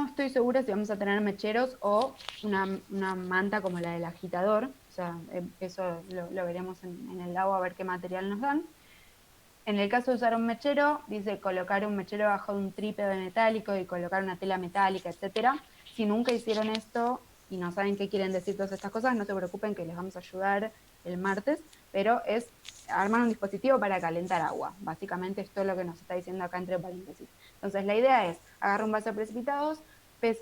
estoy segura si vamos a tener mecheros o una manta como la del agitador, o sea, eso lo veremos en el agua a ver qué material nos dan. En el caso de usar un mechero, dice colocar un mechero bajo un trípode metálico y colocar una tela metálica, etcétera. Si nunca hicieron esto y no saben qué quieren decir todas estas cosas, no se preocupen que les vamos a ayudar el martes, pero es armar un dispositivo para calentar agua. Básicamente esto es lo que nos está diciendo acá entre paréntesis. Entonces la idea es, agarro un vaso de precipitados,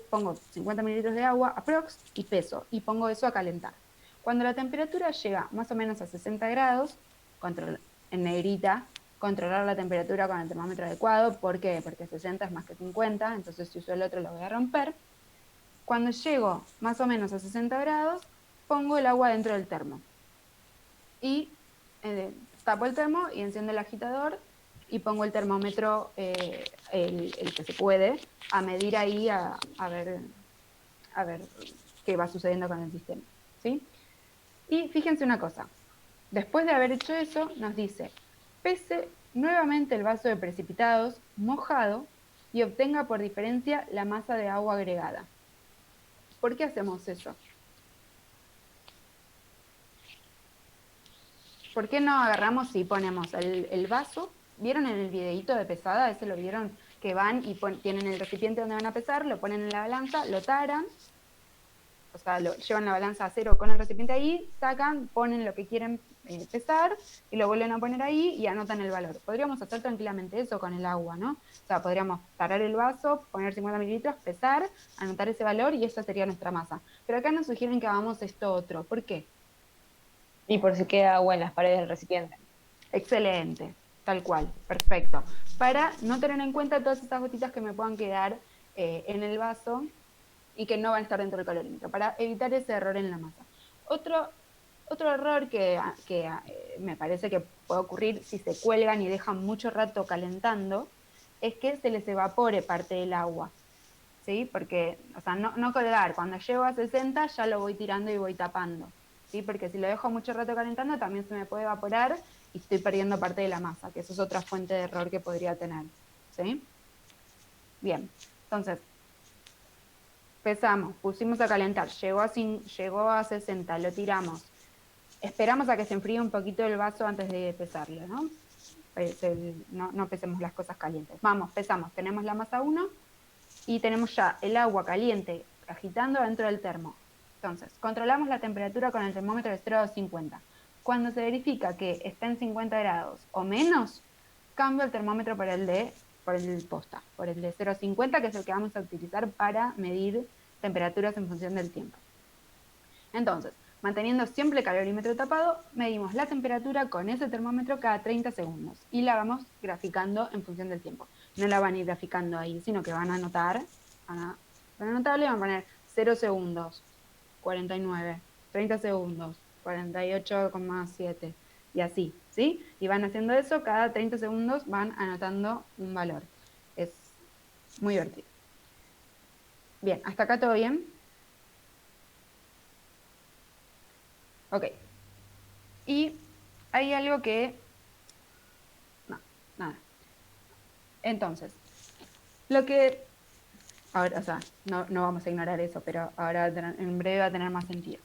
pongo 50 mililitros de agua aprox y peso, y pongo eso a calentar. Cuando la temperatura llega más o menos a 60 grados, en negrita, controlar la temperatura con el termómetro adecuado. ¿Por qué? Porque 60 es más que 50, entonces si uso el otro lo voy a romper. Cuando llego más o menos a 60 grados, pongo el agua dentro del termo. Y tapo el termo y enciendo el agitador y pongo el termómetro, el que se puede, a medir ahí, a ver qué va sucediendo con el sistema. ¿Sí? Y fíjense una cosa, después de haber hecho eso, nos dice, pese nuevamente el vaso de precipitados mojado y obtenga por diferencia la masa de agua agregada. ¿Por qué hacemos eso? ¿Por qué no agarramos y ponemos el vaso? ¿Vieron en el videíto de pesada? Ese lo vieron, que van y tienen el recipiente donde van a pesar, lo ponen en la balanza, lo taran, o sea, llevan la balanza a cero con el recipiente ahí, sacan, ponen lo que quieren pesar y lo vuelven a poner ahí y anotan el valor. Podríamos hacer tranquilamente eso con el agua, ¿no? O sea, podríamos tarar el vaso, poner 50 mililitros, pesar, anotar ese valor y esa sería nuestra masa. Pero acá nos sugieren que hagamos esto otro. ¿Por qué? Y por si queda agua en las paredes del recipiente. Excelente, tal cual, perfecto. Para no tener en cuenta todas esas gotitas que me puedan quedar en el vaso y que no van a estar dentro del calorímetro, para evitar ese error en la masa. Otro, otro error que me parece que puede ocurrir si se cuelgan y dejan mucho rato calentando es que se les evapore parte del agua, ¿sí? Porque, o sea, no colgar, cuando llego a 60 ya lo voy tirando y voy tapando, ¿sí? Porque si lo dejo mucho rato calentando también se me puede evaporar y estoy perdiendo parte de la masa, que eso es otra fuente de error que podría tener, ¿sí? Bien, entonces, pesamos, pusimos a calentar, llegó a 60, lo tiramos. Esperamos a que se enfríe un poquito el vaso antes de pesarlo, ¿no? No pesemos las cosas calientes. Vamos, pesamos, tenemos la masa 1 y tenemos ya el agua caliente agitando dentro del termo. Entonces, controlamos la temperatura con el termómetro de 0 a 50. Cuando se verifica que está en 50 grados o menos, cambio el termómetro por el posta, por el de 0 a 50, que es el que vamos a utilizar para medir temperaturas en función del tiempo. Entonces, manteniendo siempre el calorímetro tapado, medimos la temperatura con ese termómetro cada 30 segundos y la vamos graficando en función del tiempo. No la van a ir graficando ahí, sino que van a anotar, van a anotarle y van a poner 0 segundos, 49, 30 segundos, 48,7 y así, ¿sí? Y van haciendo eso, cada 30 segundos van anotando un valor. Es muy divertido. Bien, ¿hasta acá todo bien? Ok. Y hay algo que... No, nada. Entonces, lo que... Ahora, o sea, no vamos a ignorar eso, pero ahora en breve va a tener más sentido.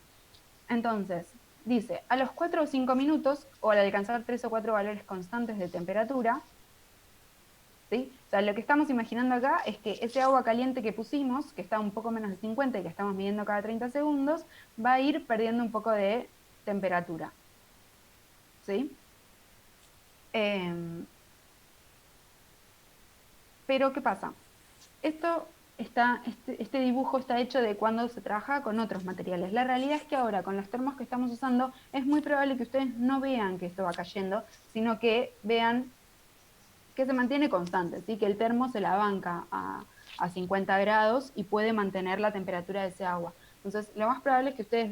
Entonces, dice, a los 4 o 5 minutos, o al alcanzar 3 o 4 valores constantes de temperatura, ¿sí? O sea, lo que estamos imaginando acá es que ese agua caliente que pusimos, que está un poco menos de 50 y que estamos midiendo cada 30 segundos, va a ir perdiendo un poco de temperatura, ¿sí? Eh, pero, ¿qué pasa? Este dibujo está hecho de cuando se trabaja con otros materiales. La realidad es que ahora, con los termos que estamos usando, es muy probable que ustedes no vean que esto va cayendo, sino que vean que se mantiene constante, ¿sí? Que el termo se la banca a 50 grados y puede mantener la temperatura de ese agua. Entonces, lo más probable es que ustedes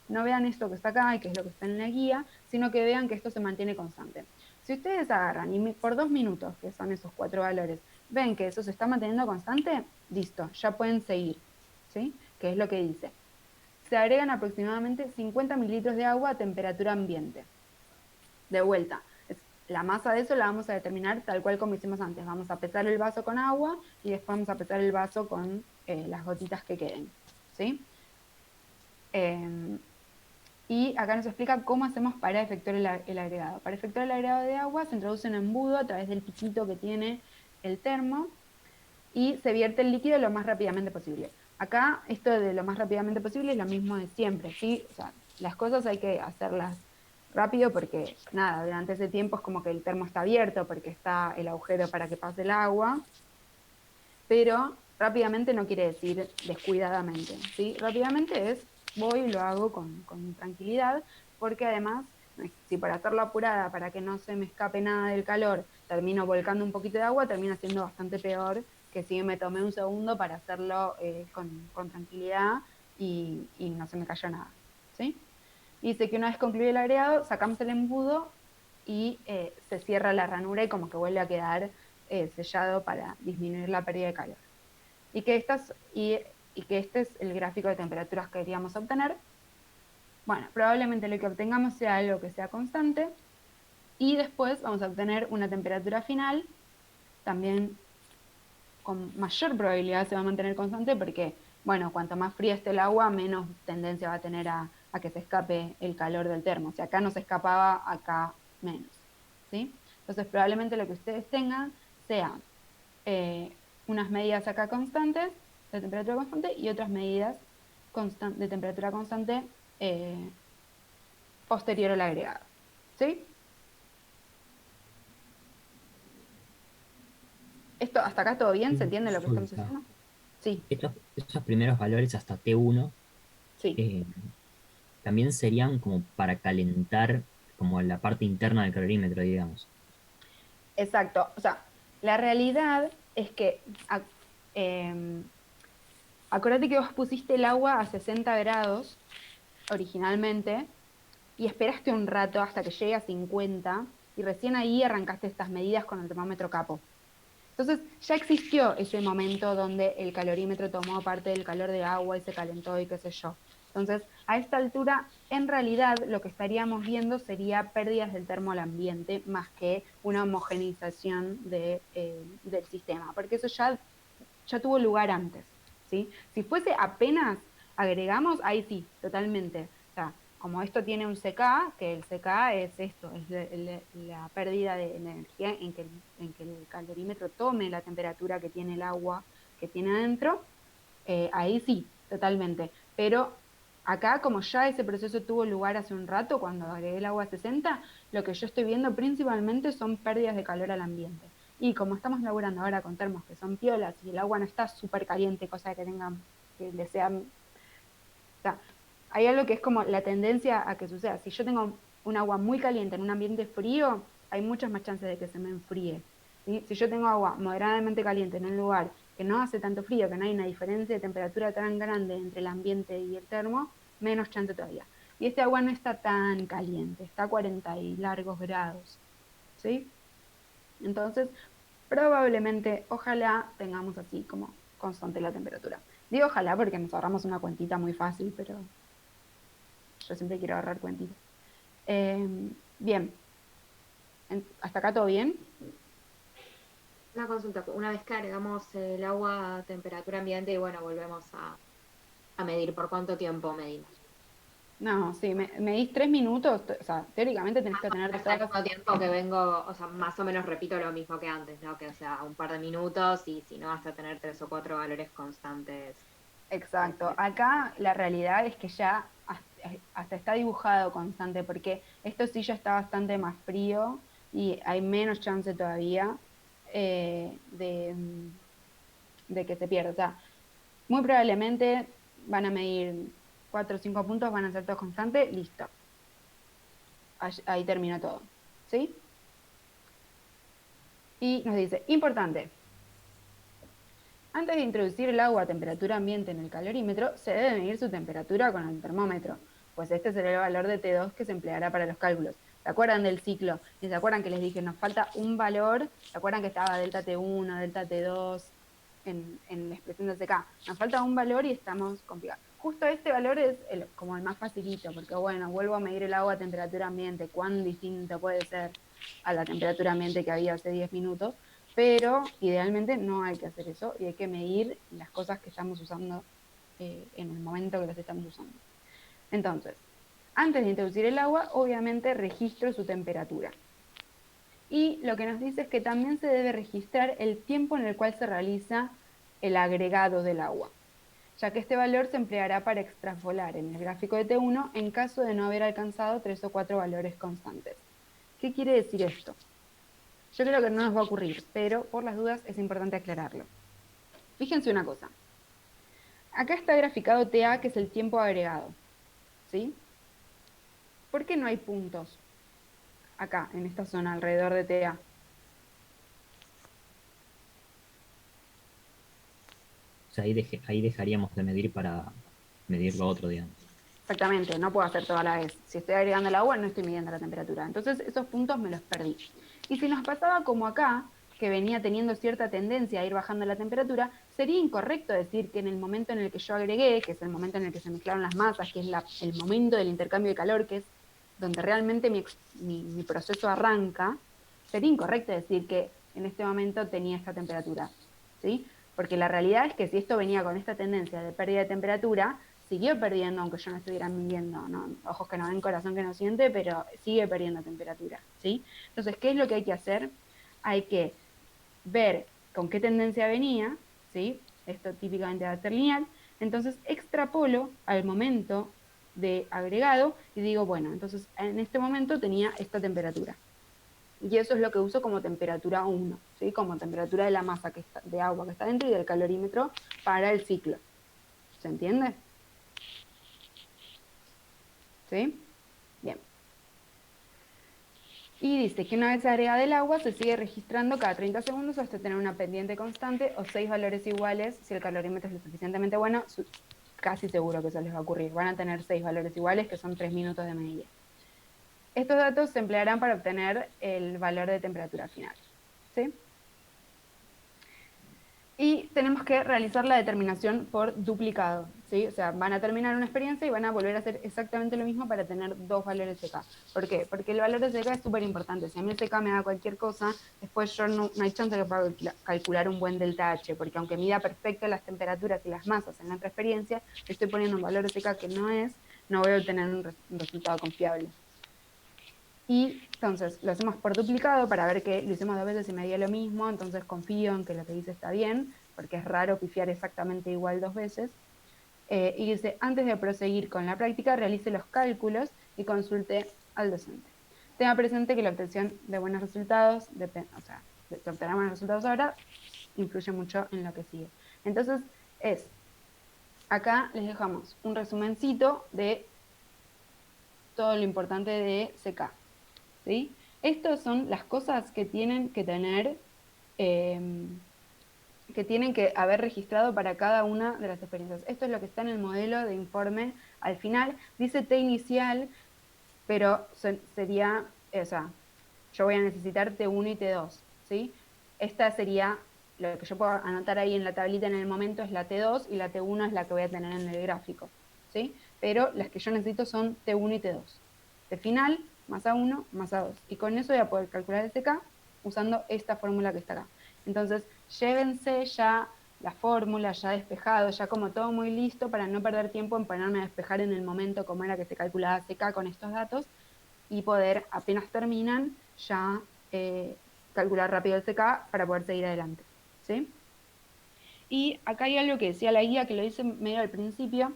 no vean esto que está acá y que es lo que está en la guía, sino que vean que esto se mantiene constante. Si ustedes agarran y por 2 minutos, que son esos 4 valores, ven que eso se está manteniendo constante, listo, ya pueden seguir, ¿sí? Que es lo que dice. Se agregan aproximadamente 50 mililitros de agua a temperatura ambiente. De vuelta, la masa de eso la vamos a determinar tal cual como hicimos antes. Vamos a pesar el vaso con agua y después vamos a pesar el vaso con las gotitas que queden, ¿sí? Y acá nos explica cómo hacemos para efectuar el agregado. Para efectuar el agregado de agua se introduce un embudo a través del piquito que tiene el termo y se vierte el líquido lo más rápidamente posible. Acá, esto de lo más rápidamente posible es lo mismo de siempre, ¿sí? O sea, las cosas hay que hacerlas rápido porque, nada, durante ese tiempo es como que el termo está abierto porque está el agujero para que pase el agua, pero rápidamente no quiere decir descuidadamente, ¿sí? Rápidamente es voy y lo hago con tranquilidad, porque además, si para hacerlo apurada, para que no se me escape nada del calor, termino volcando un poquito de agua, termina siendo bastante peor que si me tomé un segundo para hacerlo con tranquilidad y no se me cayó nada, ¿sí? Dice que una vez concluido el agregado, sacamos el embudo y se cierra la ranura y como que vuelve a quedar sellado para disminuir la pérdida de calor. Y que este es el gráfico de temperaturas que queríamos obtener. Bueno, probablemente lo que obtengamos sea algo que sea constante y después vamos a obtener una temperatura final también con mayor probabilidad se va a mantener constante porque, bueno, cuanto más fría esté el agua, menos tendencia va a tener a que se escape el calor del termo. Si acá no se escapaba, acá menos, ¿sí? Entonces, probablemente lo que ustedes tengan sea unas medidas acá constantes, de temperatura constante, y otras medidas de temperatura constante posterior al agregado, ¿sí? Esto, hasta acá todo bien, ¿se entiende lo que estamos Consulta. haciendo? Sí, Estos primeros valores hasta T1 sí. eh, también serían como para calentar como la parte interna del calorímetro, digamos. Exacto. O sea, la realidad es que eh, acordate que vos pusiste el agua a 60 grados originalmente y esperaste un rato hasta que llegue a 50 y recién ahí arrancaste estas medidas con el termómetro capo. Entonces ya existió ese momento donde el calorímetro tomó parte del calor de agua y se calentó y qué sé yo. Entonces, a esta altura, en realidad, lo que estaríamos viendo sería pérdidas del termo al ambiente más que una homogeneización del sistema, porque eso ya tuvo lugar antes, ¿sí? Si fuese apenas agregamos, ahí sí, totalmente. O sea, como esto tiene un CK, que el CK es esto, es la pérdida de energía en que el calorímetro tome la temperatura que tiene el agua que tiene adentro, ahí sí, totalmente. Pero acá, como ya ese proceso tuvo lugar hace un rato, cuando agregué el agua a 60, lo que yo estoy viendo principalmente son pérdidas de calor al ambiente. Y como estamos laburando ahora con termos que son piolas y el agua no está súper caliente, cosa que tengan, que le sea, o sea, hay algo que es como la tendencia a que suceda. Si yo tengo un agua muy caliente en un ambiente frío, hay muchas más chances de que se me enfríe. ¿Sí? Si yo tengo agua moderadamente caliente en un lugar que no hace tanto frío, que no hay una diferencia de temperatura tan grande entre el ambiente y el termo, menos chance todavía. Y este agua no está tan caliente, está a 40 y largos grados. ¿Sí? Entonces, probablemente, ojalá tengamos así como constante la temperatura. Digo ojalá porque nos ahorramos una cuentita muy fácil, pero yo siempre quiero ahorrar cuentitas. Eh, bien, ¿hasta acá todo bien? Una consulta, una vez que agregamos el agua a temperatura ambiente y bueno, volvemos a medir por cuánto tiempo medimos. No, sí, me dis 3 minutos, o sea, teóricamente tenés Más que o tener menos al todas. mismo tiempo que vengo, o sea, más o menos repito lo mismo que antes, ¿no? Que o sea, un par de minutos y si no, hasta tener 3 o 4 valores constantes. Exacto. Acá la realidad es que ya hasta está dibujado constante, porque esto sí ya está bastante más frío y hay menos chance todavía de que se pierda. O sea, muy probablemente van a medir 4 o 5 puntos, van a ser todos constantes, listo. Ahí terminó todo. ¿Sí? Y nos dice, importante, antes de introducir el agua a temperatura ambiente en el calorímetro, se debe medir su temperatura con el termómetro, pues este será el valor de T2 que se empleará para los cálculos. ¿Se acuerdan del ciclo? ¿Y se acuerdan que les dije, nos falta un valor? ¿Se acuerdan que estaba delta T1, delta T2 en la expresión de CK? Nos falta un valor y estamos complicados. Justo este valor es como el más facilito, porque bueno, vuelvo a medir el agua a temperatura ambiente, ¿cuán distinto puede ser? a la temperatura ambiente que había hace 10 minutos, pero idealmente no hay que hacer eso y hay que medir las cosas que estamos usando en el momento que las estamos usando. Entonces, antes de introducir el agua, obviamente registro su temperatura. Y lo que nos dice es que también se debe registrar el tiempo en el cual se realiza el agregado del agua, ya que este valor se empleará para extrapolar en el gráfico de T1 en caso de no haber alcanzado 3 o 4 valores constantes. ¿Qué quiere decir esto? Yo creo que no nos va a ocurrir, pero por las dudas es importante aclararlo. Fíjense una cosa. Acá está graficado TA, que es el tiempo agregado, ¿sí? ¿Por qué no hay puntos acá, en esta zona, alrededor de TA? O sea, ahí dejaríamos de medir para medir lo otro, digamos. Exactamente, no puedo hacer todo a la vez. Si estoy agregando el agua, no estoy midiendo la temperatura. Entonces, esos puntos me los perdí. Y si nos pasaba como acá, que venía teniendo cierta tendencia a ir bajando la temperatura, sería incorrecto decir que en el momento en el que yo agregué, que es el momento en el que se mezclaron las masas, que es el momento del intercambio de calor, que es donde realmente mi proceso arranca, sería incorrecto decir que en este momento tenía esta temperatura, ¿sí? Porque la realidad es que si esto venía con esta tendencia de pérdida de temperatura, siguió perdiendo, aunque yo no estuviera midiendo, ¿no? Ojos que no ven, corazón que no siente, pero sigue perdiendo temperatura, ¿sí? Entonces, ¿qué es lo que hay que hacer? Hay que ver con qué tendencia venía, ¿sí? Esto típicamente va a ser lineal, entonces extrapolo al momento de agregado y digo, bueno, entonces en este momento tenía esta temperatura. Y eso es lo que uso como temperatura 1, ¿sí? Como temperatura de la masa de agua que está dentro y del calorímetro para el ciclo. ¿Se entiende? ¿Sí? Bien. Y dice que una vez agregada el agua se sigue registrando cada 30 segundos hasta tener una pendiente constante o 6 valores iguales. Si el calorímetro es lo suficientemente bueno, casi seguro que eso les va a ocurrir. Van a tener 6 valores iguales, que son 3 minutos de medida. Estos datos se emplearán para obtener el valor de temperatura final, ¿sí? Y tenemos que realizar la determinación por duplicado, ¿sí? O sea, van a terminar una experiencia y van a volver a hacer exactamente lo mismo para tener 2 valores CK. ¿Por qué? Porque el valor de CK es súper importante. Si a mí el CK me da cualquier cosa, después yo no hay chance de que pueda calcular un buen delta H, porque aunque mida perfecto las temperaturas y las masas en la otra experiencia, estoy poniendo un valor de CK que no voy a obtener un resultado confiable. Y entonces lo hacemos por duplicado para ver que lo hicimos 2 veces y me dio lo mismo, entonces confío en que lo que dice está bien, porque es raro pifiar exactamente igual 2 veces. Y dice, antes de proseguir con la práctica, realice los cálculos y consulte al docente. Tenga presente que la obtención de buenos resultados, o sea, se obtendrán buenos resultados ahora, influye mucho en lo que sigue. Entonces, acá les dejamos un resumencito de todo lo importante de CK. ¿Sí? Estas son las cosas que tienen que tener, que tienen que haber registrado para cada una de las experiencias. Esto es lo que está en el modelo de informe al final. Dice T inicial, pero sería, o sea, yo voy a necesitar T1 y T2, ¿sí? Esta sería, lo que yo puedo anotar ahí en la tablita en el momento es la T2 y la T1 es la que voy a tener en el gráfico, ¿sí? Pero las que yo necesito son T1 y T2. T final más A1 más A2. Y con eso voy a poder calcular el CK usando esta fórmula que está acá. Entonces, llévense ya la fórmula, ya despejado, ya como todo muy listo para no perder tiempo en ponerme a despejar en el momento cómo era que se calculaba CK con estos datos y poder, apenas terminan, ya calcular rápido el CK para poder seguir adelante, ¿sí? Y acá hay algo que decía la guía, que lo dice medio al principio,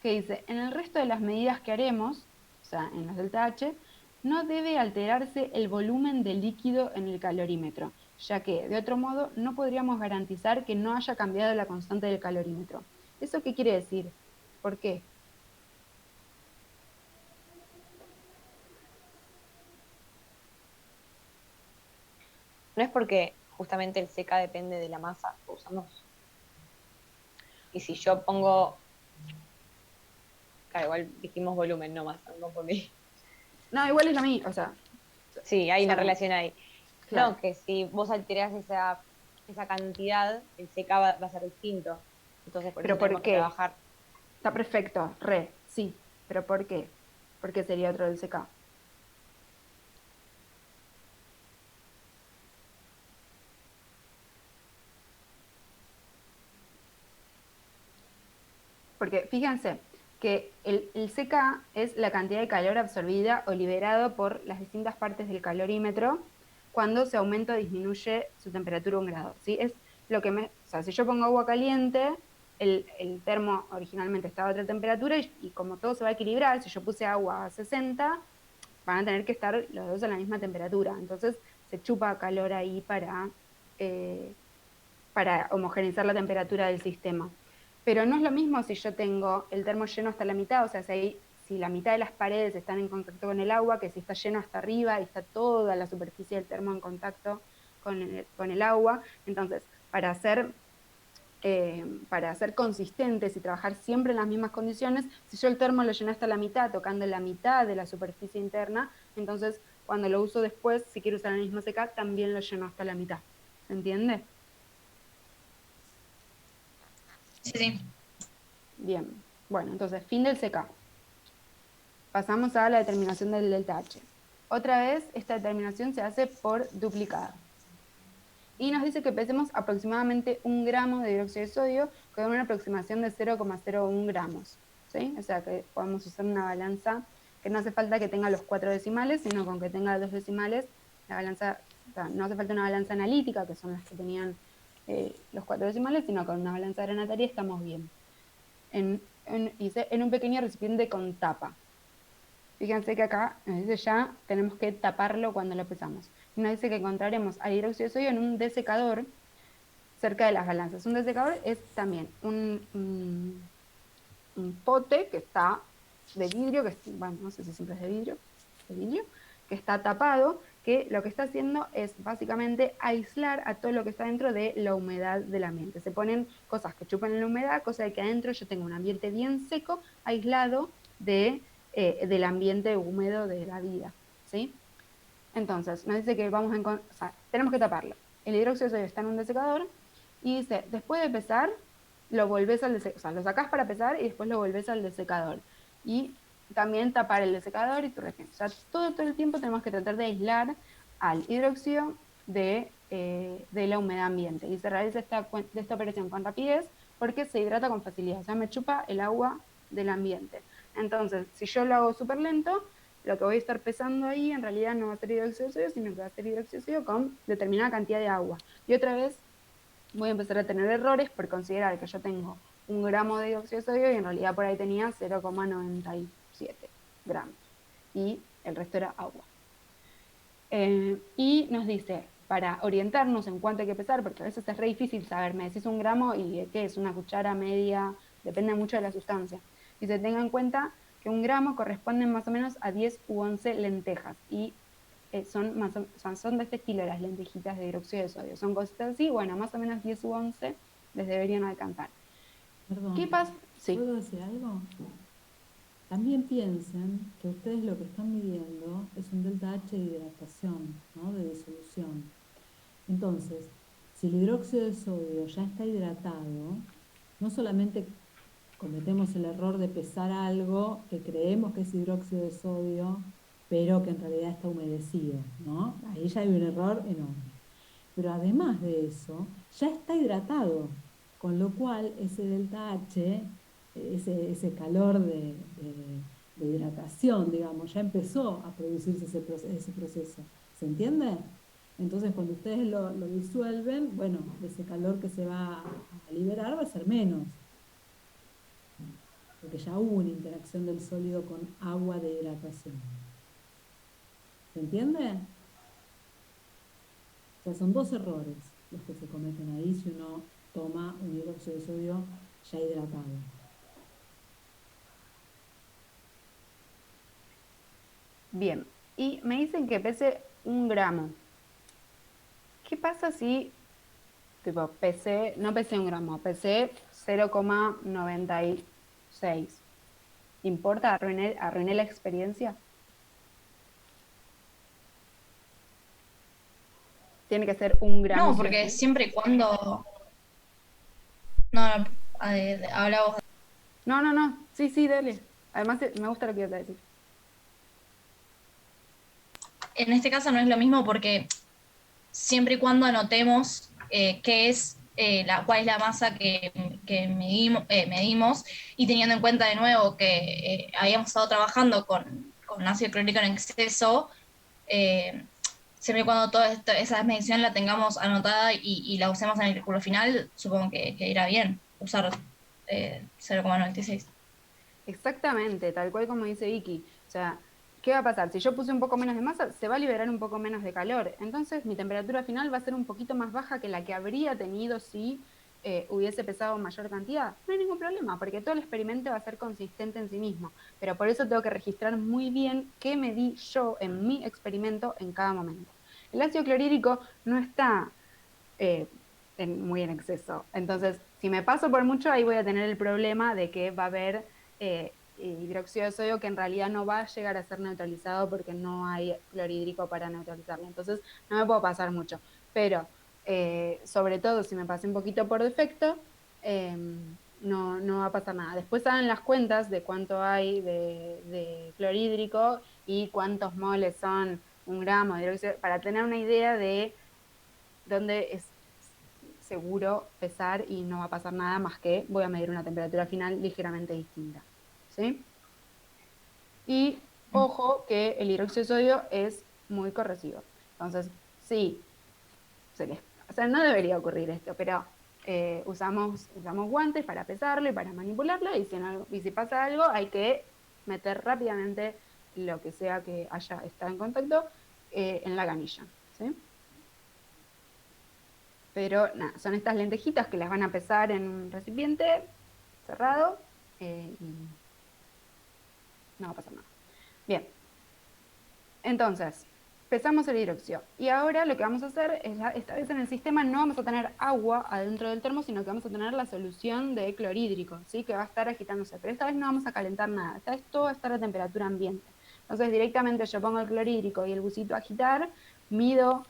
que dice, en el resto de las medidas que haremos, o sea, en las delta H, no debe alterarse el volumen de líquido en el calorímetro, ya que, de otro modo, no podríamos garantizar que no haya cambiado la constante del calorímetro. ¿Eso qué quiere decir? ¿Por qué? No es porque justamente el CK depende de la masa que usamos. Y si yo pongo, claro, igual dijimos volumen, no masa, no porque... No, igual es la misma, o sea, Sí, hay una son, relación ahí. claro. No, que si vos alterás esa cantidad, el CK va a ser distinto. Entonces por eso ¿Pero por tenemos que qué? trabajar. Está perfecto, sí, pero ¿por qué? ¿Por qué sería otro del CK? porque fíjense que el CK es la cantidad de calor absorbida o liberado por las distintas partes del calorímetro cuando se aumenta o disminuye su temperatura 1 grado, ¿sí? Es lo que o sea, si yo pongo agua caliente, el termo originalmente estaba a otra temperatura y como todo se va a equilibrar, si yo puse agua a 60, van a tener que estar los dos a la misma temperatura. Entonces se chupa calor ahí para homogeneizar la temperatura del sistema. Pero no es lo mismo si yo tengo el termo lleno hasta la mitad, o sea, si la mitad de las paredes están en contacto con el agua, que si está lleno hasta arriba y está toda la superficie del termo en contacto con el agua. Entonces, para ser consistentes y trabajar siempre en las mismas condiciones, si yo el termo lo llené hasta la mitad, tocando la mitad de la superficie interna, entonces cuando lo uso después, si quiero usar el mismo CK, también lo lleno hasta la mitad. ¿Se entiende? Sí, sí. Bien. Bueno, entonces, fin del CK. Pasamos a la determinación del delta H. Otra vez, esta determinación se hace por duplicado. Y nos dice que pesemos aproximadamente 1 gramo de dióxido de sodio con una aproximación de 0,01 gramos. ¿Sí? O sea que podemos usar una balanza que no hace falta que tenga los 4 decimales, sino con que tenga 2 decimales, la balanza, o sea, no hace falta una balanza analítica, que son las que tenían los 4 decimales, sino con una balanza granataria estamos bien. Dice, en un pequeño recipiente con tapa. Fíjense que acá nos dice ya tenemos que taparlo cuando lo pesamos. Y nos dice que encontraremos al hidróxido de sodio en un desecador cerca de las balanzas. Un desecador es también un pote que está de vidrio, bueno, no sé si siempre es de vidrio, que está tapado, que lo que está haciendo es básicamente aislar a todo lo que está dentro de la humedad del ambiente. Se ponen cosas que chupan la humedad, cosa de que adentro yo tengo un ambiente bien seco, aislado del ambiente húmedo de la vida, ¿sí? Entonces, nos dice que tenemos que taparlo. El hidróxido de sodio está en un desecador y dice, después de pesar, lo volvés al desecador, o sea, lo sacás para pesar y después lo volvés al desecador. Y también tapar el desecador y tu recién. O sea, todo el tiempo tenemos que tratar de aislar al hidróxido de la humedad ambiente. Y se realiza esta operación con rapidez porque se hidrata con facilidad. O sea, me chupa el agua del ambiente. Entonces, si yo lo hago súper lento, lo que voy a estar pesando ahí en realidad no va a ser hidróxido de sodio, sino que va a ser hidróxido de sodio con determinada cantidad de agua. Y otra vez voy a empezar a tener errores por considerar que yo tengo 1 gramo de dióxido de sodio y en realidad por ahí tenía 0,97 gramos. Y el resto era agua. Y nos dice, para orientarnos en cuánto hay que pesar, porque a veces es re difícil saber, me decís 1 gramo y ¿qué es? Una cuchara media, depende mucho de la sustancia. Dice, tenga en cuenta que 1 gramo corresponde más o menos a 10 u 11 lentejas, y son de este estilo las lentejitas de hidróxido de sodio. Son cositas así, bueno, más o menos 10 u 11 les deberían alcanzar. Perdón, ¿Qué pasa? Sí. ¿puedo decir algo? También piensen que ustedes lo que están midiendo es un delta H de hidratación, ¿no? De disolución. Entonces, si el hidróxido de sodio ya está hidratado, no solamente cometemos el error de pesar algo que creemos que es hidróxido de sodio, pero que en realidad está humedecido, ¿no? Ahí ya hay un error enorme. Pero además de eso, ya está hidratado, con lo cual ese delta H, ese calor de hidratación, digamos, ya empezó a producirse ese proceso. ¿Se entiende? Entonces, cuando ustedes lo disuelven, bueno, ese calor que se va a liberar va a ser menos, porque ya hubo una interacción del sólido con agua de hidratación. ¿Se entiende? O sea, son 2 errores los que se cometen ahí si uno toma un hidróxido de sodio ya hidratado. Bien, y me dicen que pese 1 gramo. ¿Qué pasa si no pesé 1 gramo, pesé 0,96? ¿Importa? ¿Arruiné la experiencia? Tiene que ser 1 gramo. No, sí o porque sí. siempre y cuando... No, habla vos. No. Sí, dale. Además, me gusta lo que ibas a decir. En este caso no es lo mismo porque siempre y cuando anotemos qué es cuál es la masa que que medimos, y teniendo en cuenta de nuevo que habíamos estado trabajando con ácido clorhídrico en exceso, siempre y cuando toda esa medición la tengamos anotada y la usemos en el cálculo final, supongo que irá bien usar 0,96. Exactamente, tal cual como dice Vicky. O sea, ¿qué va a pasar? Si yo puse un poco menos de masa, se va a liberar un poco menos de calor. Entonces, mi temperatura final va a ser un poquito más baja que la que habría tenido si hubiese pesado mayor cantidad. No hay ningún problema, porque todo el experimento va a ser consistente en sí mismo. Pero por eso tengo que registrar muy bien qué medí yo en mi experimento en cada momento. El ácido clorhídrico no está eh, muy en exceso. Entonces, si me paso por mucho, ahí voy a tener el problema de que va a haber hidróxido de sodio que en realidad no va a llegar a ser neutralizado porque no hay clorhídrico para neutralizarlo. Entonces, no me puedo pasar mucho. Pero, sobre todo, si me pasé un poquito por defecto, no va a pasar nada. Después hagan las cuentas de cuánto hay de clorhídrico y cuántos moles son un gramo de hidróxido, para tener una idea de dónde es seguro pesar y no va a pasar nada más que voy a medir una temperatura final ligeramente distinta. ¿Sí? Y ojo que el hidróxido de sodio es muy corrosivo. Entonces, sí, o sea, no debería ocurrir esto, pero usamos guantes para pesarlo y para manipularlo, y si pasa algo hay que meter rápidamente lo que sea que haya estado en contacto en la canilla. ¿Sí? Pero nada, son estas lentejitas que las van a pesar en un recipiente cerrado y no va a pasar nada. Bien, entonces, pesamos el hidróxido. Y ahora lo que vamos a hacer es, esta vez en el sistema no vamos a tener agua adentro del termo, sino que vamos a tener la solución de clorhídrico, ¿sí? Que va a estar agitándose. Pero esta vez no vamos a calentar nada, esta vez todo va a estar a temperatura ambiente. Entonces directamente yo pongo el clorhídrico y el bucito a agitar, mido,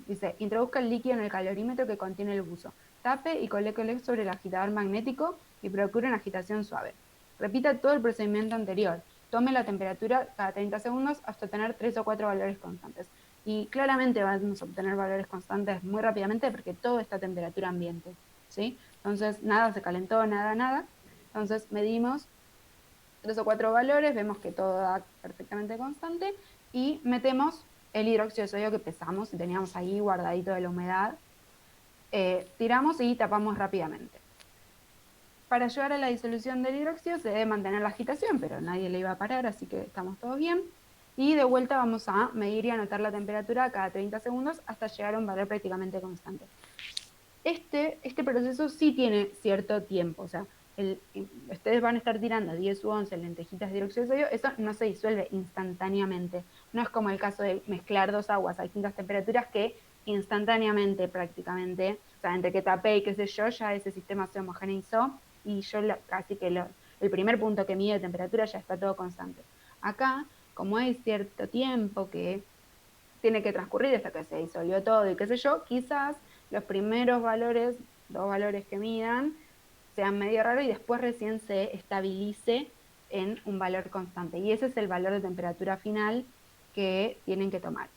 dice, introduzca el líquido en el calorímetro que contiene el buzo. Tape y colóquelo sobre el agitador magnético y procure una agitación suave. Repita todo el procedimiento anterior. Tome la temperatura cada 30 segundos hasta obtener 3 o 4 valores constantes. Y claramente vamos a obtener valores constantes muy rápidamente porque todo está a temperatura ambiente. ¿Sí? Entonces, nada se calentó, nada. Entonces, medimos 3 o 4 valores, vemos que todo da perfectamente constante y metemos el hidróxido de sodio que pesamos y teníamos ahí guardadito de la humedad. Tiramos y tapamos rápidamente. Para llegar a la disolución del hidróxido se debe mantener la agitación, pero nadie le iba a parar, así que estamos todos bien. Y de vuelta vamos a medir y anotar la temperatura cada 30 segundos hasta llegar a un valor prácticamente constante. Este proceso sí tiene cierto tiempo, o sea, ustedes van a estar tirando 10 u 11 lentejitas de dióxido de sodio, eso no se disuelve instantáneamente. No es como el caso de mezclar dos aguas a distintas temperaturas que instantáneamente prácticamente, o sea, entre que tapé y qué sé yo, ya ese sistema se homogeneizó y yo casi que el primer punto que mide de temperatura ya está todo constante. Acá, como hay cierto tiempo que tiene que transcurrir hasta que se disolvió todo y qué sé yo, quizás los primeros valores, 2 valores que midan, sean medio raros y después recién se estabilice en un valor constante. Y ese es el valor de temperatura final que tienen que tomar.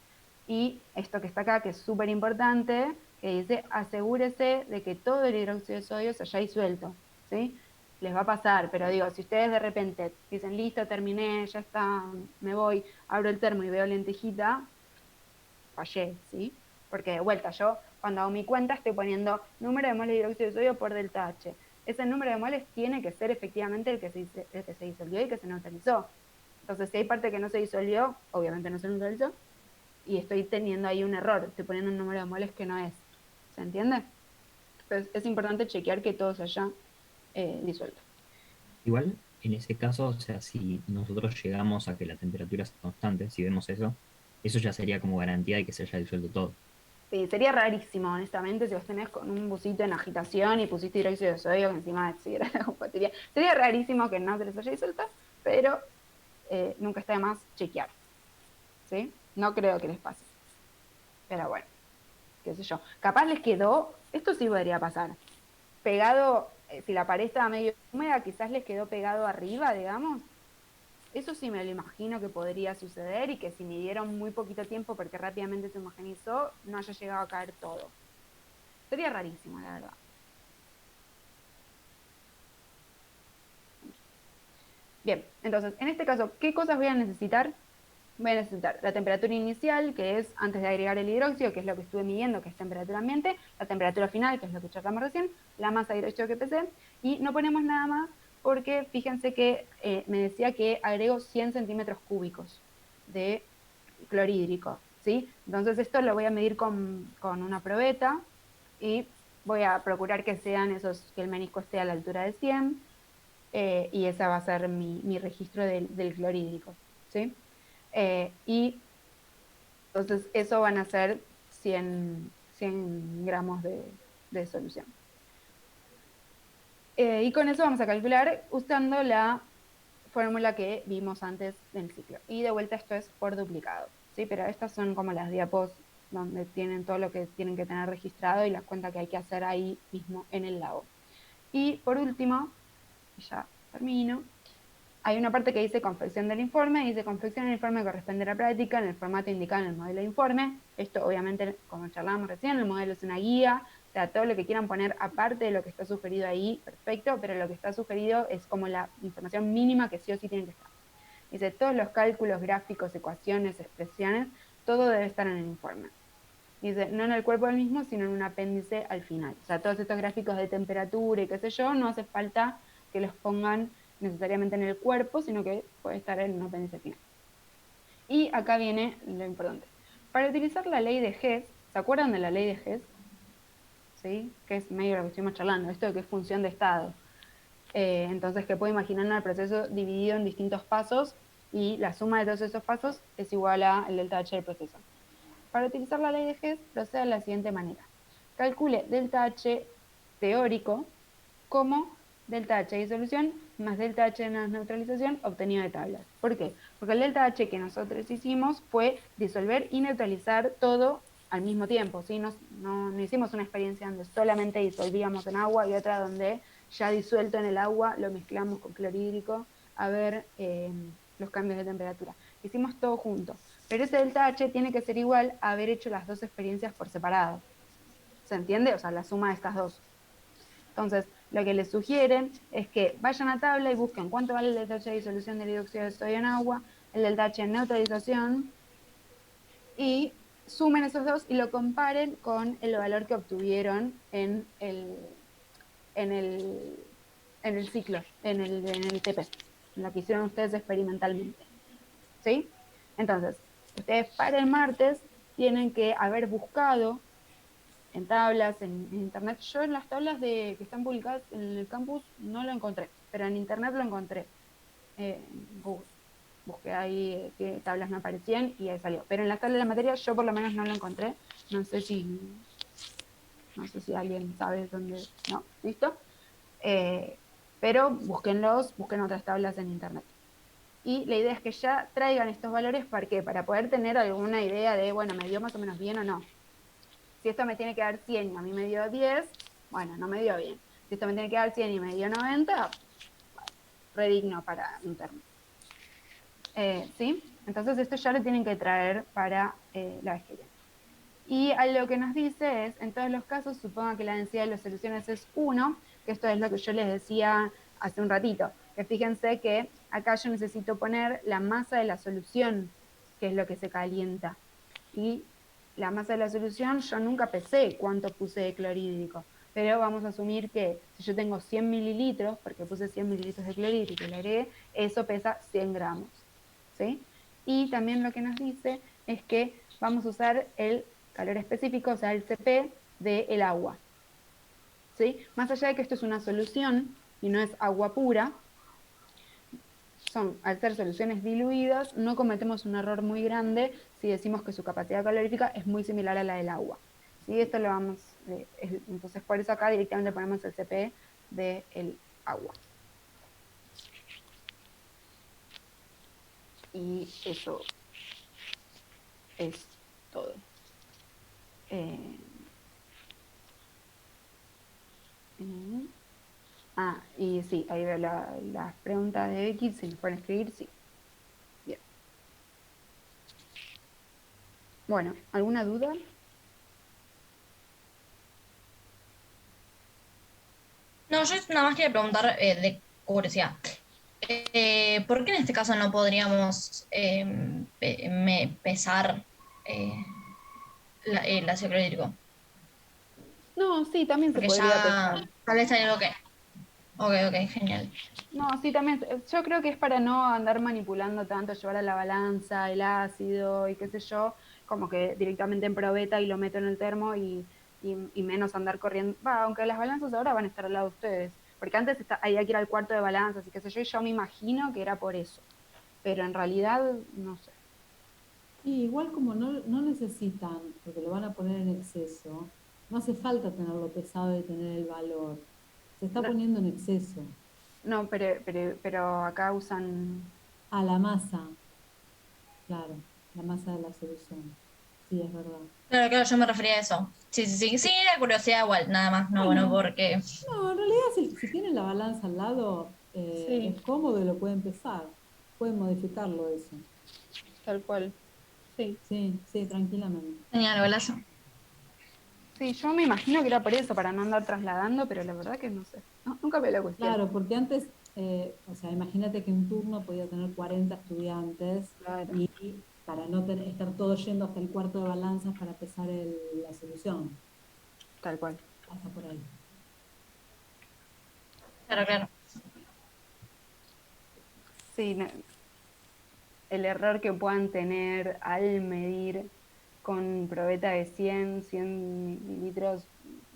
Y esto que está acá, que es súper importante, que dice, asegúrese de que todo el hidróxido de sodio se haya disuelto, ¿sí? Les va a pasar, pero digo, si ustedes de repente dicen, listo, terminé, ya está, me voy, abro el termo y veo lentejita, fallé, ¿sí? Porque de vuelta, yo cuando hago mi cuenta estoy poniendo número de moles de hidróxido de sodio por delta H. Ese número de moles tiene que ser efectivamente el que se disolvió y que se neutralizó. Entonces, si hay parte que no se disolvió, obviamente no se neutralizó, y estoy teniendo ahí un error, estoy poniendo un número de moles que no es. ¿Se entiende? Entonces, es importante chequear que todo se haya disuelto. Igual, en ese caso, o sea, si nosotros llegamos a que la temperatura es constante, si vemos eso ya sería como garantía de que se haya disuelto todo. Sí, sería rarísimo, honestamente, si vos tenés con un busito en agitación y pusiste hidróxido de sodio que encima siguiera la compatibilidad. Sería rarísimo que no se les haya disuelto, pero nunca está de más chequear. ¿Sí? No creo que les pase. Pero bueno, qué sé yo. Capaz les quedó, esto sí podría pasar, pegado, si la pared estaba medio húmeda, quizás les quedó pegado arriba, digamos. Eso sí me lo imagino que podría suceder y que si midieron muy poquito tiempo porque rápidamente se homogenizó, no haya llegado a caer todo. Sería rarísimo, la verdad. Bien, entonces, en este caso, ¿qué cosas voy a necesitar? Voy a necesitar la temperatura inicial, que es antes de agregar el hidróxido, que es lo que estuve midiendo, que es temperatura ambiente, la temperatura final, que es lo que charlamos recién, la masa de hidróxido que pesé, y no ponemos nada más porque fíjense que me decía que agrego 100 centímetros cúbicos de clorhídrico, ¿sí? Entonces esto lo voy a medir con una probeta y voy a procurar que sean esos, que el menisco esté a la altura de 100, y esa va a ser mi registro del clorhídrico, ¿sí? Y entonces eso van a ser 100 gramos de solución. Y con eso vamos a calcular usando la fórmula que vimos antes del ciclo. Y de vuelta esto es por duplicado, ¿sí? Pero estas son como las diapos donde tienen todo lo que tienen que tener registrado y las cuentas que hay que hacer ahí mismo en el lago. Y por último, ya termino, hay una parte que dice confección del informe, dice confección del informe corresponde a la práctica en el formato indicado en el modelo de informe. Esto obviamente, como charlábamos recién, el modelo es una guía, o sea, todo lo que quieran poner aparte de lo que está sugerido ahí, perfecto, pero lo que está sugerido es como la información mínima que sí o sí tiene que estar. Dice, todos los cálculos, gráficos, ecuaciones, expresiones, todo debe estar en el informe. Dice, no en el cuerpo del mismo, sino en un apéndice al final. O sea, todos estos gráficos de temperatura y qué sé yo, no hace falta que los pongan necesariamente en el cuerpo, sino que puede estar en un apéndice final. Y acá viene lo importante. Para utilizar la ley de Hess, ¿se acuerdan de la ley de Hess? ¿Sí? Que es medio lo que estuvimos charlando, esto de que es función de estado. Entonces, que puedo imaginar el proceso dividido en distintos pasos y la suma de todos esos pasos es igual al delta H del proceso. Para utilizar la ley de Hess, procede de la siguiente manera. Calcule delta H teórico como delta H de disolución más delta H de neutralización obtenido de tablas. ¿Por qué? Porque el delta H que nosotros hicimos fue disolver y neutralizar todo al mismo tiempo, ¿sí? No hicimos una experiencia donde solamente disolvíamos en agua y otra donde ya disuelto en el agua lo mezclamos con clorhídrico a ver los cambios de temperatura. Hicimos todo junto. Pero ese delta H tiene que ser igual a haber hecho las dos experiencias por separado. ¿Se entiende? O sea, la suma de estas dos. Entonces, lo que les sugieren es que vayan a tabla y busquen cuánto vale el delta H de disolución del dióxido de sodio en agua, el delta H en neutralización, y sumen esos dos y lo comparen con el valor que obtuvieron en el ciclo, en el TP, en lo que hicieron ustedes experimentalmente. ¿Sí? Entonces, ustedes para el martes tienen que haber buscado en tablas, en internet. Yo en las tablas que están publicadas en el campus no lo encontré, pero en internet lo encontré. En Google. Busqué ahí qué tablas me aparecían y ahí salió. Pero en las tablas de la materia yo por lo menos no lo encontré. No sé si alguien sabe dónde. No, ¿listo? Pero busquen otras tablas en internet. Y la idea es que ya traigan estos valores, ¿para qué? Para poder tener alguna idea de, bueno, ¿me dio más o menos bien o no? Si esto me tiene que dar 100 y a mí me dio 10, bueno, no me dio bien. Si esto me tiene que dar 100 y me dio 90, redigno para un termo. ¿Sí? Entonces esto ya lo tienen que traer para la vez que viene. Y lo que nos dice es, en todos los casos, suponga que la densidad de las soluciones es 1, que esto es lo que yo les decía hace un ratito, que fíjense que acá yo necesito poner la masa de la solución, que es lo que se calienta. Y la masa de la solución, yo nunca pesé cuánto puse de clorhídrico, pero vamos a asumir que si yo tengo 100 mililitros, porque puse 100 mililitros de clorhídrico y le agregué, eso pesa 100 gramos. ¿Sí? Y también lo que nos dice es que vamos a usar el calor específico, o sea, el CP del agua. ¿Sí? Más allá de que esto es una solución y no es agua pura, al ser soluciones diluidas, no cometemos un error muy grande si decimos que su capacidad calorífica es muy similar a la del agua. ¿Sí? Esto lo vamos, entonces por eso acá directamente ponemos el CP del agua. Y eso es todo. Y sí, ahí veo las preguntas de Becky, si me pueden escribir, sí. Bien. Bueno, ¿alguna duda? No, yo nada más quería preguntar de curiosidad. ¿Por qué en este caso no podríamos pesar el ácido clorhídrico? No, sí, también se Porque podría ya pesar. tal vez hay algo que... Ok, ok, genial. No, sí, también. Yo creo que es para no andar manipulando tanto, llevar a la balanza el ácido y qué sé yo, como que directamente en probeta y lo meto en el termo y menos andar corriendo. Va, aunque las balanzas ahora van a estar al lado de ustedes, porque antes había que ir al cuarto de balanzas y qué sé yo, y yo me imagino que era por eso, pero en realidad no sé. Y igual como no necesitan, porque lo van a poner en exceso, no hace falta tenerlo pesado y tener el valor. Se está No, poniendo en exceso. no, pero acá usan. A la masa, claro, la masa de la solución. Sí, es verdad. Claro, claro, yo me refería a eso. Sí, sí, sí, sí, era curiosidad igual, nada más, no, bueno, Bueno, porque... no, en realidad si tienen la balanza al lado, Sí, es cómodo y lo pueden pesar. Pueden modificarlo eso. tal cual. Sí. Sí, sí, tranquilamente. Genial, golazo. Sí, yo me imagino que era por eso, para no andar trasladando, pero la verdad que no sé. Nunca me lo cuestioné. Claro, porque antes, o sea, imagínate que un turno podía tener 40 estudiantes Claro, y para no estar todos yendo hasta el cuarto de balanzas para pesar la solución. tal cual. Pasa por ahí. Claro, claro. Sí, el error que puedan tener al medir con probeta de 100 mililitros,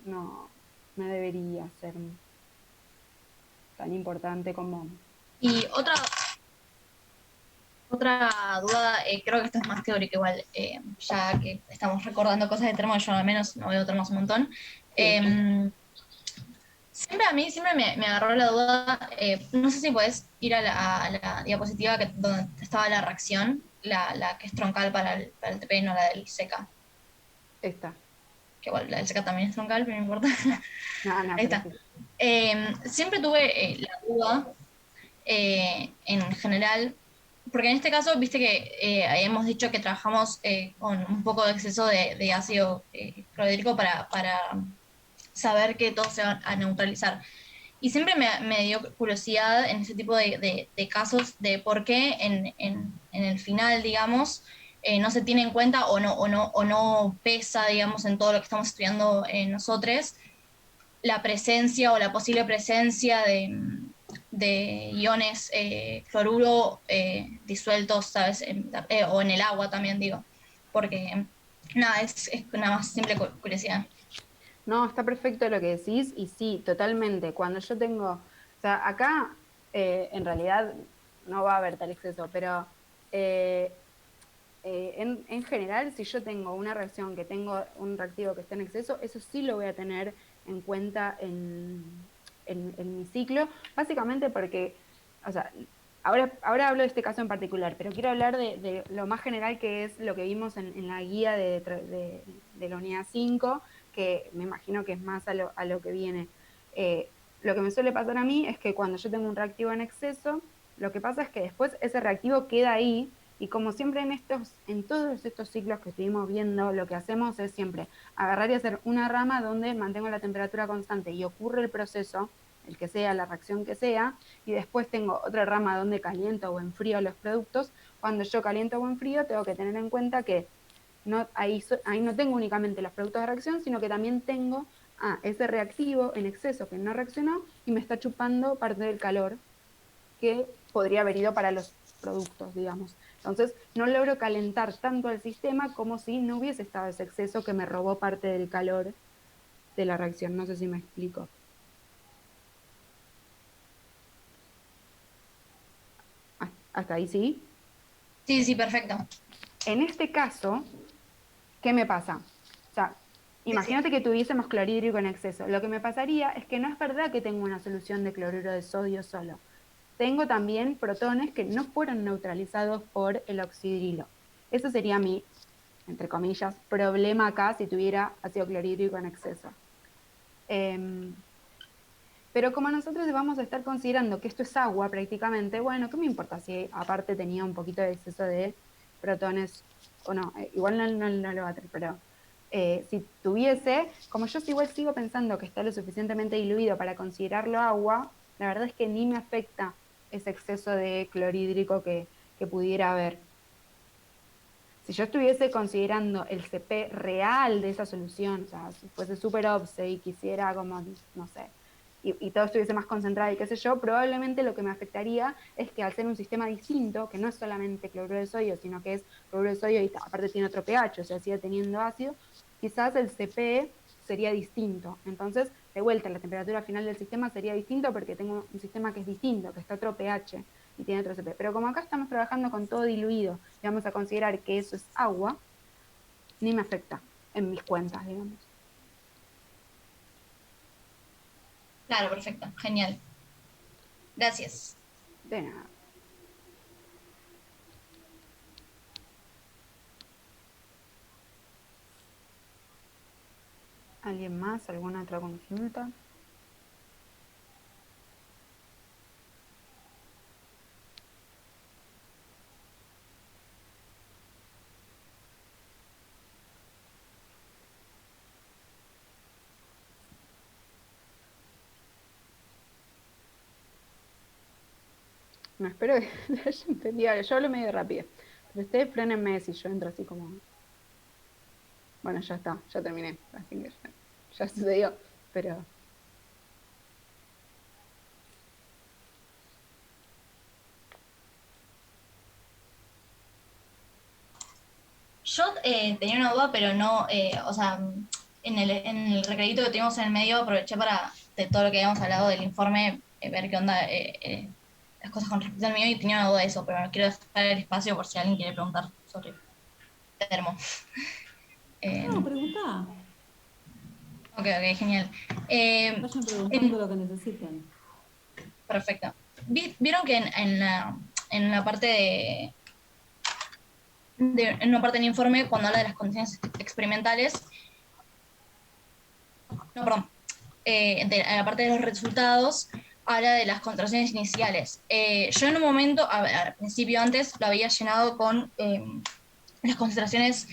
no, no debería ser tan importante como. Y otra duda, creo que esto es más teórico igual, ya que estamos recordando cosas de termo, yo al menos no veo termos un montón. Sí, Siempre a mí, siempre me agarró la duda, no sé si puedes ir a la diapositiva donde estaba la reacción, la que es troncal para el TP, no la del seca, esta. que igual la del seca también es troncal, pero no importa. No, no, Ahí pero está. sí. Siempre tuve la duda, en general, porque en este caso, viste que habíamos dicho que trabajamos con un poco de exceso de ácido clorhídrico para saber que todo se va a neutralizar. Y siempre me dio curiosidad en ese tipo de casos de por qué en el final, digamos, no se tiene en cuenta o no pesa, digamos, en todo lo que estamos estudiando nosotros, la presencia o la posible presencia de iones cloruro disueltos, ¿sabes? O en el agua también, digo. Porque, nada, es nada más simple curiosidad. No, está perfecto lo que decís y sí, totalmente. Cuando yo tengo, o sea, acá en realidad no va a haber tal exceso, pero eh, en general, si yo tengo una reacción que tengo un reactivo que está en exceso, eso sí lo voy a tener en cuenta en mi ciclo, básicamente porque, o sea, ahora hablo de este caso en particular, pero quiero hablar de lo más general que es lo que vimos en la guía de la unidad 5, que me imagino que es más a lo que viene. Lo que me suele pasar a mí es que cuando yo tengo un reactivo en exceso, lo que pasa es que después ese reactivo queda ahí y como siempre en todos estos ciclos que estuvimos viendo, lo que hacemos es siempre agarrar y hacer una rama donde mantengo la temperatura constante y ocurre el proceso, el que sea, la reacción que sea, y después tengo otra rama donde caliento o enfrío los productos. Cuando yo caliento o enfrío, tengo que tener en cuenta que ahí no tengo únicamente los productos de reacción, sino que también tengo ese reactivo en exceso que no reaccionó y me está chupando parte del calor que podría haber ido para los productos, digamos. Entonces, no logro calentar tanto al sistema como si no hubiese estado ese exceso que me robó parte del calor de la reacción. No sé si me explico. Hasta ahí sí. Sí, sí, perfecto. En este caso, ¿qué me pasa? O sea, Sí, sí. imagínate que tuviésemos clorhídrico en exceso. Lo que me pasaría es que no es verdad que tengo una solución de cloruro de sodio solo. Tengo también protones que no fueron neutralizados por el oxidrilo. Eso sería mi, entre comillas, problema acá si tuviera ácido clorhídrico en exceso. Eh, pero como nosotros vamos a estar considerando que esto es agua prácticamente, bueno, ¿qué me importa si aparte tenía un poquito de exceso de protones o no? Igual no lo va a tener, pero si tuviese, como yo igual sigo pensando que está lo suficientemente diluido para considerarlo agua, la verdad es que ni me afecta ese exceso de clorhídrico que pudiera haber. Si yo estuviese considerando el CP real de esa solución, o sea, si fuese súper obse y quisiera como, no sé, y todo estuviese más concentrado y qué sé yo, probablemente lo que me afectaría es que al ser un sistema distinto, que no es solamente cloruro de sodio, sino que es cloruro de sodio y aparte tiene otro pH, o sea, sigue teniendo ácido, quizás el CP sería distinto. Entonces, de vuelta, la temperatura final del sistema sería distinto porque tengo un sistema que es distinto, que está otro pH y tiene otro CP. Pero como acá estamos trabajando con todo diluido y vamos a considerar que eso es agua, ni me afecta en mis cuentas, digamos. Claro, perfecto, genial. Gracias. De nada. ¿Alguien más? ¿Alguna otra consulta? Me espero que lo haya entendido. Yo hablo medio rápido. Pero ustedes frenenme si yo entro así como. Bueno, ya está, ya terminé. Así que ya sucedió. Pero. Yo tenía una duda, pero no, o sea, en el recredito que tuvimos en el medio aproveché para, de todo lo que habíamos hablado del informe, ver qué onda las cosas con respecto al mío y tenía una duda de eso, pero no quiero dejar el espacio por si alguien quiere preguntar sobre termo. No, preguntá. Ok, ok, genial. Eh, Vayan preguntando en- lo que necesiten. Perfecto. Vieron que en la parte en una parte del informe, cuando habla de las condiciones experimentales, no, perdón, en la parte de los resultados, habla de las contracciones iniciales. Yo en un momento, a ver, al principio antes, lo había llenado con las concentraciones,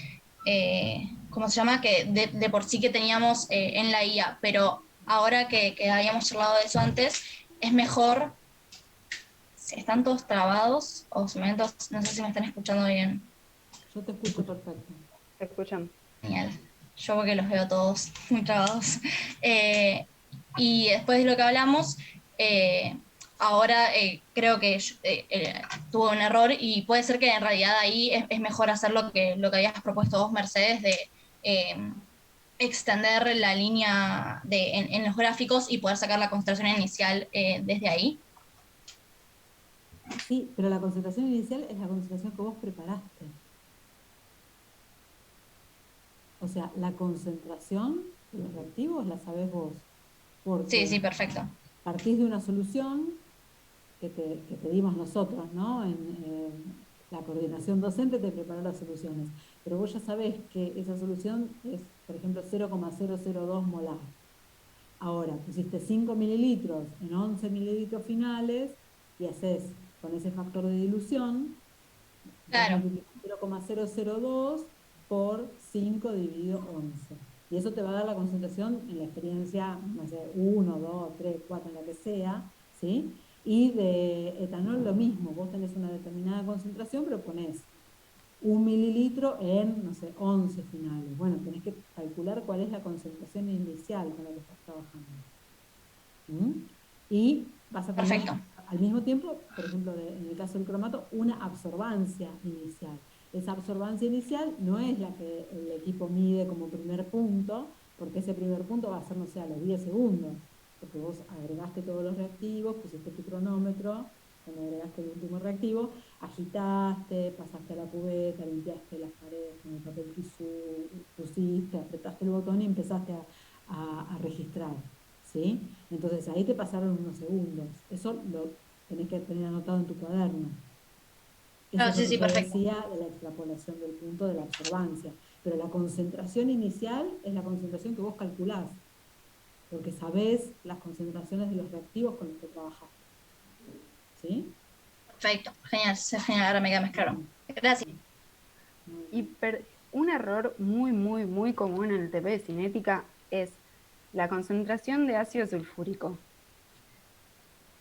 ¿cómo se llama? Que de por sí que teníamos en la IA, pero ahora que habíamos charlado de eso antes, es mejor. ¿Están todos trabados? O si no sé si me están escuchando bien. Yo te escucho perfecto. ¿Te escuchan? Genial. Yo porque los veo todos muy trabados. Eh, y después de lo que hablamos, ahora creo que tuvo un error y puede ser que en realidad ahí es mejor hacer lo que habías propuesto vos, Mercedes, de eh, extender la línea en los gráficos y poder sacar la concentración inicial desde ahí. Sí, pero la concentración inicial es la concentración que vos preparaste. O sea, la concentración de los reactivos la sabés vos, Sí, porque sí, perfecto. partís de una solución que te dimos nosotros, ¿no? La coordinación docente te preparó las soluciones, pero vos ya sabés que esa solución es, por ejemplo, 0,002 molar. Ahora, pusiste 5 mililitros en 11 mililitros finales y haces con ese factor de dilución, vos Claro, multiplicás 0,002 por 5 dividido 11. Y eso te va a dar la concentración en la experiencia, no sé, 1, 2, 3, 4, en la que sea, ¿sí? Y de etanol lo mismo, vos tenés una determinada concentración, pero ponés 1 mililitro en, no sé, 11 finales. Bueno, tenés que calcular cuál es la concentración inicial con la que estás trabajando. ¿Mm? Y vas a tener perfecto. al mismo tiempo, por ejemplo, en el caso del cromato, una absorbancia inicial. Esa absorbancia inicial no es la que el equipo mide como primer punto, porque ese primer punto va a ser, no sé, a los 10 segundos, porque vos agregaste todos los reactivos, pusiste tu cronómetro, cuando agregaste el último reactivo, agitaste, pasaste a la cubeta, limpiaste las paredes con el papel tisú, pusiste, apretaste el botón y empezaste a registrar. ¿Sí? Entonces ahí te pasaron unos segundos. Eso lo tenés que tener anotado en tu cuaderno. Eso Claro, es lo sí, que sí, yo perfecto. decía de la extrapolación del punto de la absorbancia. Pero la concentración inicial es la concentración que vos calculás, porque sabés las concentraciones de los reactivos con los que trabajaste. ¿Sí? Perfecto, genial, genial, ahora me queda más claro. Bueno, Gracias. muy Y bien. un error muy, muy, muy común en el TP de cinética es la concentración de ácido sulfúrico.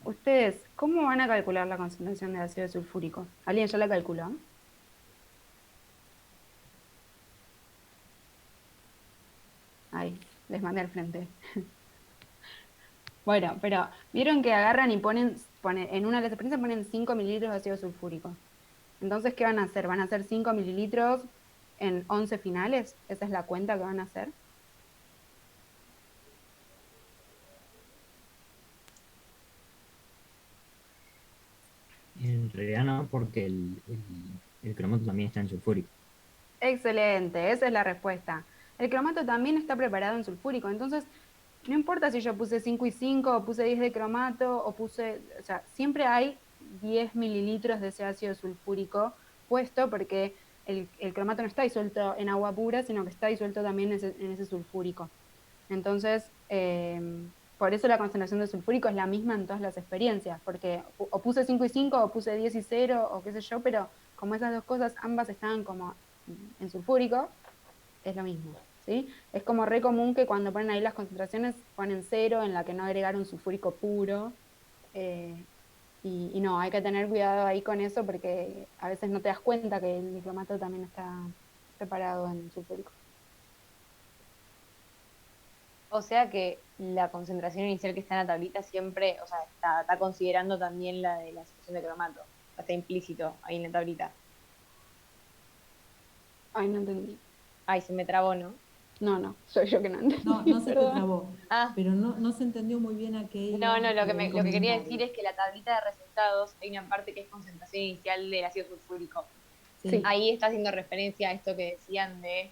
ustedes, ¿cómo van a calcular la concentración de ácido sulfúrico? ¿Alguien ya la calculó? Ahí, les mandé al frente. Bueno, pero vieron que agarran y en una de las experiencias ponen 5 mililitros de ácido sulfúrico. Entonces, ¿qué van a hacer? ¿Van a hacer 5 mililitros en 11 finales? ¿Esa es la cuenta que van a hacer? En realidad no, porque el cromato también está en sulfúrico. Excelente, esa es la respuesta. El cromato también está preparado en sulfúrico, entonces no importa si yo puse 5 y 5, o puse 10 de cromato, o sea, siempre hay 10 mililitros de ese ácido sulfúrico puesto porque el cromato no está disuelto en agua pura, sino que está disuelto también en ese sulfúrico. Entonces, por eso la concentración de sulfúrico es la misma en todas las experiencias, porque o puse 5 y 5, o puse 10 y 0, o qué sé yo, pero como esas dos cosas ambas estaban como en sulfúrico, es lo mismo, ¿sí? Es como re común que cuando ponen ahí las concentraciones ponen 0 en la que no agregaron sulfúrico puro, eh, y no, hay que tener cuidado ahí con eso porque a veces no te das cuenta que el dicromato también está preparado en sulfúrico. O sea que la concentración inicial que está en la tablita siempre, o sea, está considerando también la de la solución de cromato. O sea, está implícito ahí en la tablita. Ay, no entendí. Ay, se me trabó, ¿no? No, soy yo que no entendí, No, no se te perdón. trabó, Ah, pero no se entendió muy bien a qué no, iba no, el lo que quería comentario. decir es que la tablita de resultados hay una parte que es concentración inicial del ácido sulfúrico. Sí, Ahí está haciendo referencia a esto que decían de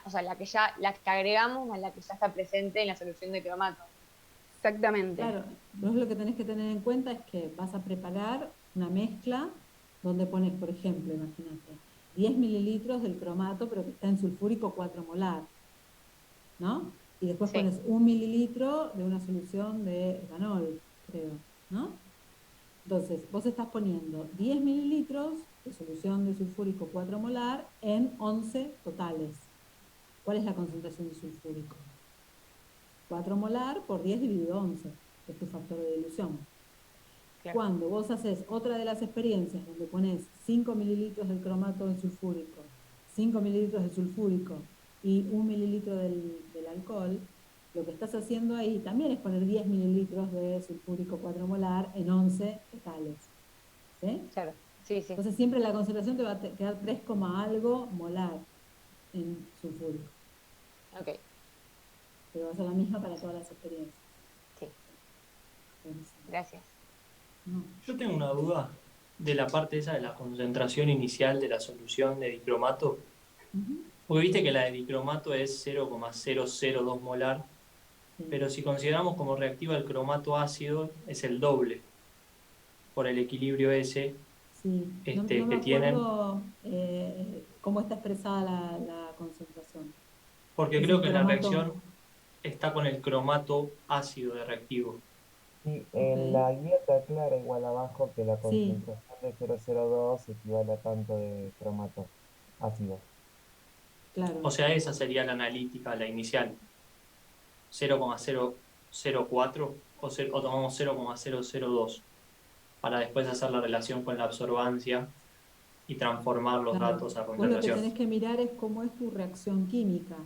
o sea, la que agregamos a la que ya está presente en la solución de cromato. Exactamente. claro. Vos lo que tenés que tener en cuenta es que vas a preparar una mezcla donde pones, por ejemplo, imagínate, 10 mililitros del cromato, pero que está en sulfúrico 4 molar, ¿no? Y después Sí. pones 1 mililitro de una solución de etanol, creo, ¿no? Entonces, vos estás poniendo 10 mililitros de solución de sulfúrico 4 molar en 11 totales. ¿Cuál es la concentración de sulfúrico? 4 molar por 10 dividido 11, que es tu factor de dilución. Claro. Cuando vos haces otra de las experiencias donde pones 5 mililitros del cromato en sulfúrico, 5 mililitros de sulfúrico y 1 mililitro del alcohol, lo que estás haciendo ahí también es poner 10 mililitros de sulfúrico 4 molar en 11 totales. ¿Sí? Claro, sí, sí. Entonces siempre la concentración te va a quedar 3, algo molar en sulfúrico. Ok, Pero va a ser la misma para todas las experiencias. sí, Buenísimo. gracias. No. Yo tengo una duda de la parte esa de la concentración inicial de la solución de dicromato. Ujú. Porque viste que la de dicromato es 0,002 molar, Sí. pero si consideramos como reactiva el cromato ácido, es el doble por el equilibrio ese Sí, no me que tienen. acuerdo cómo está expresada la concentración. Porque Es creo el que en la cromato. reacción está con el cromato ácido de reactivo. Sí, Ok. en la guía te aclara igual abajo que la Sí, concentración de 0,02 equivale a tanto de cromato ácido. claro. O sea, esa sería la analítica, la inicial. 0,004 o tomamos 0,002 para después hacer la relación con la absorbancia y transformar los Claro. datos a Vos lo que concentración. tenés que mirar es cómo es tu reacción química.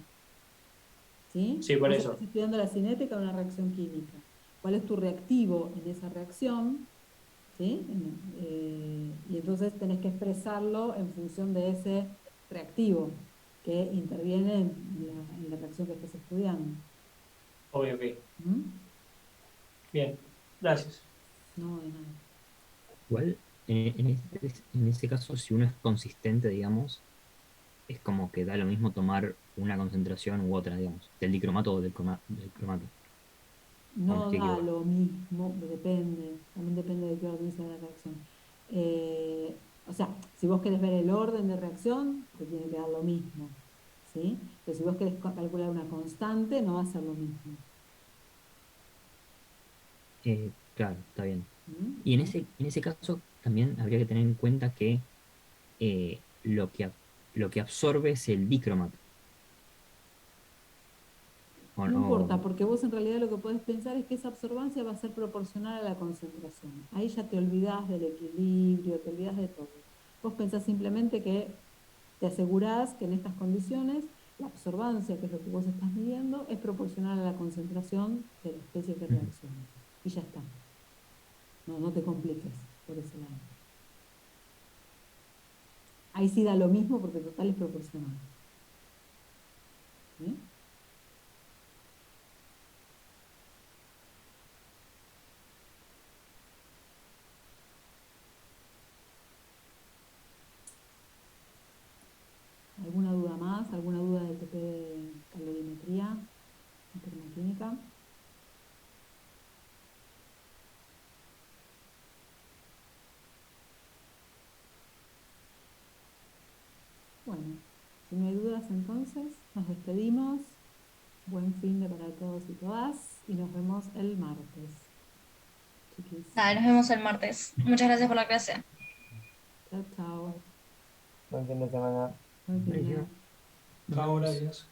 ¿Sí? Sí, por Vos eso. estás estudiando la cinética de una reacción química. ¿Cuál es tu reactivo en esa reacción? ¿Sí? Y entonces tenés que expresarlo en función de ese reactivo que interviene en la reacción que estás estudiando. Obvio, ok. ¿Mm? Bien, gracias. No, de nada. Igual, en este caso, si uno es consistente, digamos, es como que da lo mismo tomar una concentración u otra, digamos, del dicromato o del cromato. ¿O me No estoy da equivocando? lo mismo, depende, también depende de qué orden sea la reacción. O sea, si vos querés ver el orden de reacción, te tiene que dar lo mismo, ¿sí? Pero si vos querés calcular una constante, no va a ser lo mismo. Claro, está bien. ¿Mm? Y en ese caso también habría que tener en cuenta que eh, lo que, lo que absorbe es el dicromato. O No no. importa, porque vos en realidad lo que podés pensar es que esa absorbancia va a ser proporcional a la concentración. Ahí ya te olvidás del equilibrio, te olvidás de todo. Vos pensás simplemente que te asegurás que en estas condiciones la absorbancia, que es lo que vos estás midiendo, es proporcional a la concentración de la especie que reacciona. Y ya está. No te compliques por ese lado. Ahí sí da lo mismo porque total es proporcional. ¿Sí? ¿Alguna duda más? ¿Alguna duda del TP de calorimetría y termoquímica? Bueno, si no hay dudas entonces, nos despedimos. Buen fin de para todos y todas y nos vemos el martes. Chiquis. Dale, nos vemos el martes. Muchas gracias por la clase. Chao, chao. Buen fin de semana. Buen fin de- Buenísimo. Chao, gracias.